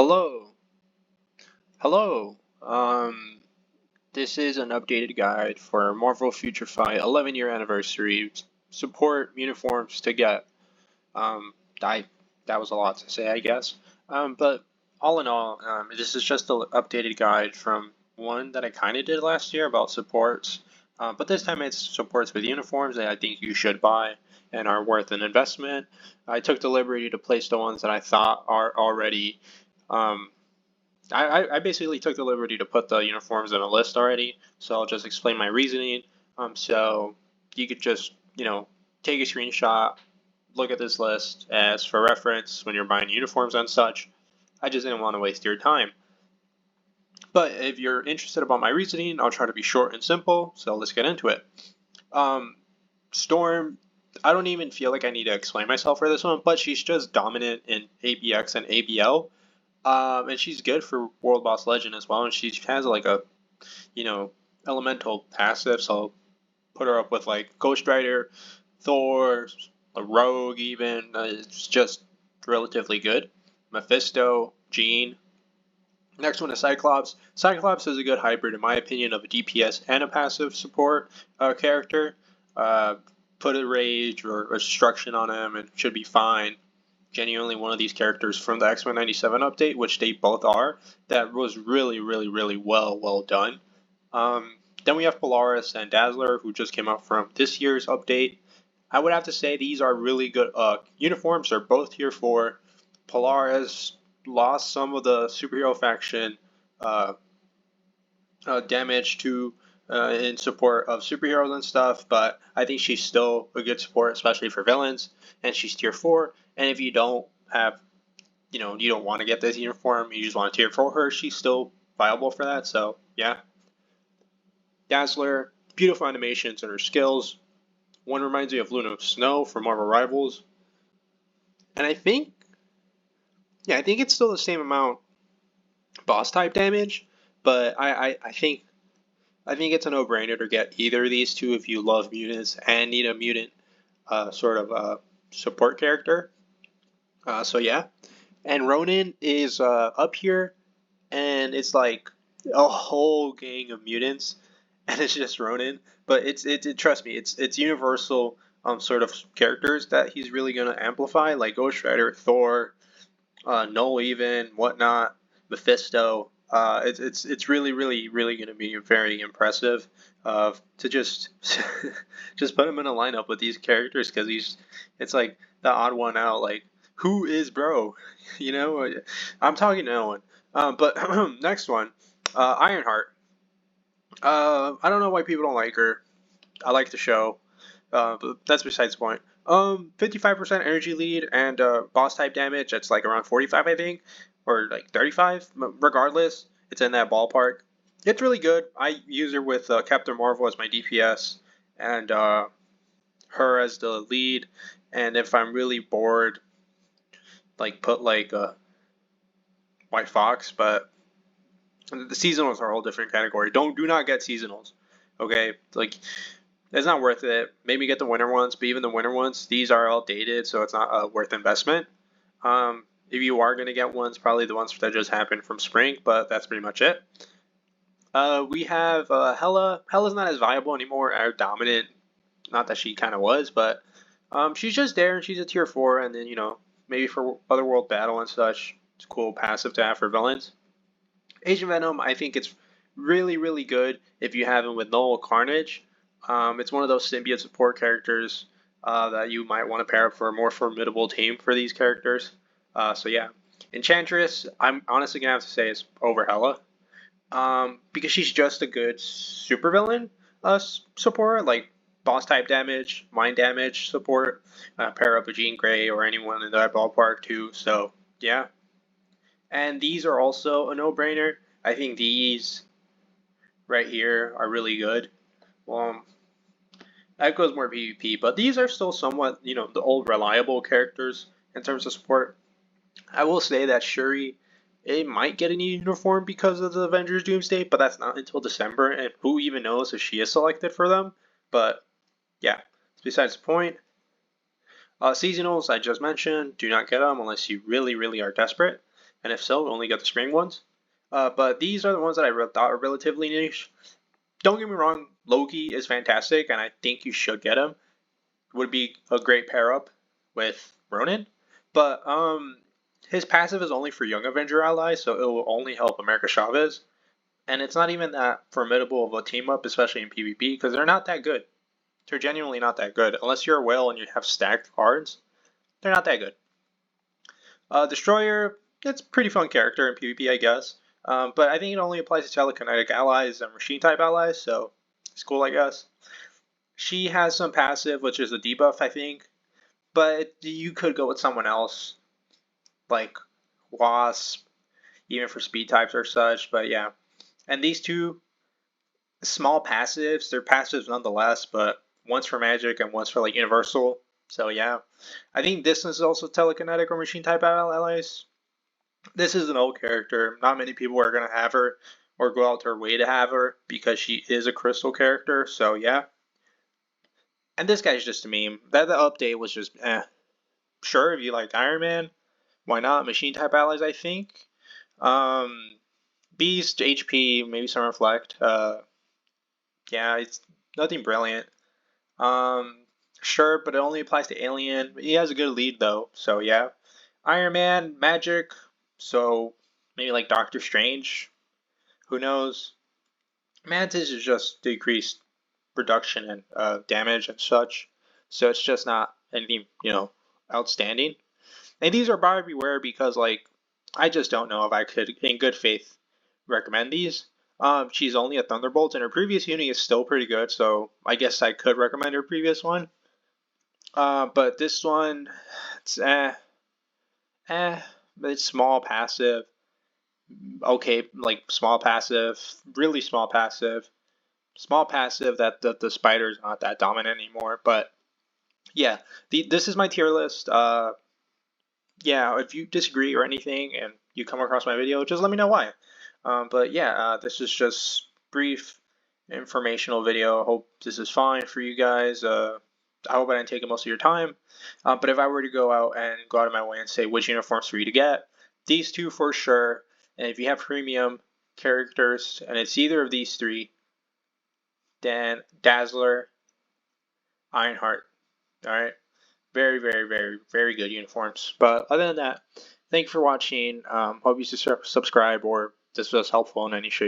Hello, hello. This is an updated guide for Marvel Future Fight 11-year anniversary support uniforms to get. Um, I that was a lot to say, I guess. But all in all, this is just an updated guide from one that I kind of did last year about supports. But this time it's supports with uniforms that I think you should buy and are worth an investment. I took the liberty to place the ones that I thought are already um, I basically took the liberty to put the uniforms in a list already, so I'll just explain my reasoning. So you could just, take a screenshot, look at this list as for reference when you're buying uniforms and such. I just didn't want to waste your time. But if you're interested about my reasoning, I'll try to be short and simple, so let's get into it. Um, Storm, I don't even feel like I need to explain myself for this one, but she's just dominant in ABX and ABL. And she's good for World Boss Legend as well. And she has like a, elemental passive. So I'll put her up with like Ghost Rider, Thor, a Rogue even. It's just relatively good. Mephisto, Jean. Next one is Cyclops. Cyclops is a good hybrid, in my opinion, of a DPS and a passive support character. Uh, put a Rage or Destruction on him and should be fine. Genuinely one of these characters from the X-Men 97 update, which they both are, that was really, really, really well done. Then we have Polaris and Dazzler, who just came out from this year's update. I would have to say these are really good uniforms. They're both tier 4. Polaris lost some of the superhero faction damage to in support of superheroes and stuff, but I think she's still a good support, especially for villains, and she's tier 4. And if you don't have, you don't want to get this uniform, you just want to tier 4 her, she's still viable for that, so yeah. Dazzler, beautiful animations and her skills. One reminds me of Luna Snow from Marvel Rivals. And I think it's still the same amount boss type damage, but I think it's a no-brainer to get either of these two if you love mutants and need a mutant support character. So yeah, and Ronin is up here, and it's like a whole gang of mutants, and it's just Ronin. But trust me, it's universal sort of characters that he's really gonna amplify, like Ghost Rider, Thor, Null even, whatnot, Mephisto. It's really going to be very impressive to just just put him in a lineup with these characters because it's like the odd one out. Like, who is bro? I'm talking to no one. But next one, Ironheart. I don't know why people don't like her. I like the show, but that's besides the point. 55% energy lead and boss type damage. That's like around 45, I think, or like 35. Regardless, it's in that ballpark. It's really good. I use her with Captain Marvel as my DPS and her as the lead. And if I'm really bored, like put like White Fox. But the seasonals are a whole different category. Do not get seasonals. Okay, like it's not worth it. Maybe get the winter ones, but even the winter ones, these are outdated, so it's not a worth investment. If you are going to get ones, probably the ones that just happened from spring, but that's pretty much it. We have Hela. Hela's not as viable anymore, or dominant. Not that she kind of was, but she's just there, and she's a tier 4, and then, maybe for Otherworld Battle and such, it's a cool passive to have for villains. Agent Venom, I think it's really good if you have him with Null Carnage. It's one of those symbiote support characters that you might want to pair up for a more formidable team for these characters. So yeah, Enchantress, I'm honestly gonna have to say is over Hela, because she's just a good supervillain support, like boss type damage, mind damage support. Pair up with Jean Grey or anyone in that ballpark too. So yeah, and these are also a no-brainer. I think these right here are really good. Well, that goes more PvP, but these are still somewhat, the old reliable characters in terms of support. I will say that Shuri, it might get a new uniform because of the Avengers Doomsday, but that's not until December, and who even knows if she is selected for them. But yeah, besides the point. Seasonals, I just mentioned, do not get them unless you really are desperate. And if so, only get the spring ones. But these are the ones that I thought are relatively niche. Don't get me wrong, Loki is fantastic, and I think you should get him. Would be a great pair up with Ronin. But his passive is only for young Avenger allies, so it will only help America Chavez. And it's not even that formidable of a team up, especially in PvP, because they're not that good. They're genuinely not that good. Unless you're a whale and you have stacked cards, they're not that good. Destroyer, it's a pretty fun character in PvP, I guess. But I think it only applies to telekinetic allies and machine type allies, so it's cool, I guess. She has some passive, which is a debuff, I think. But you could go with someone else, like Wasp, even for speed types or such. But yeah. And these two small passives, they're passives nonetheless, but one's for magic and one's for like universal. So yeah. I think this is also telekinetic or machine type allies. This is an old character. Not many people are gonna have her or go out their way to have her because she is a crystal character. So yeah. And this guy's just a meme. That the update was just Sure, if you like Iron Man, why not? Machine type allies, I think. Um, Beast, HP, maybe some Reflect. Yeah, it's nothing brilliant. Sure, but it only applies to Alien. He has a good lead though, so yeah. Iron Man, Magic, so maybe like Doctor Strange. Who knows? Mantis is just decreased reduction and damage and such, so it's just not anything outstanding. And these are buyer beware because like I just don't know if I could in good faith recommend these. She's only a Thunderbolt and her previous uni is still pretty good, so I guess I could recommend her previous one. But this one, it's it's small passive. Okay, like small passive, really small passive. Small passive that the spider's not that dominant anymore. But yeah, this is my tier list. Yeah, if you disagree or anything and you come across my video, just let me know why. But yeah, this is just brief informational video. I hope this is fine for you guys. I hope I didn't take most of your time. But if I were to go out of my way and say which uniforms for you to get, these two for sure. And if you have premium characters and it's either of these three, then Dazzler, Ironheart. All right. Very, very, very, very good uniforms. But other than that, thank you for watching. Hope you subscribe or this was helpful in any shape.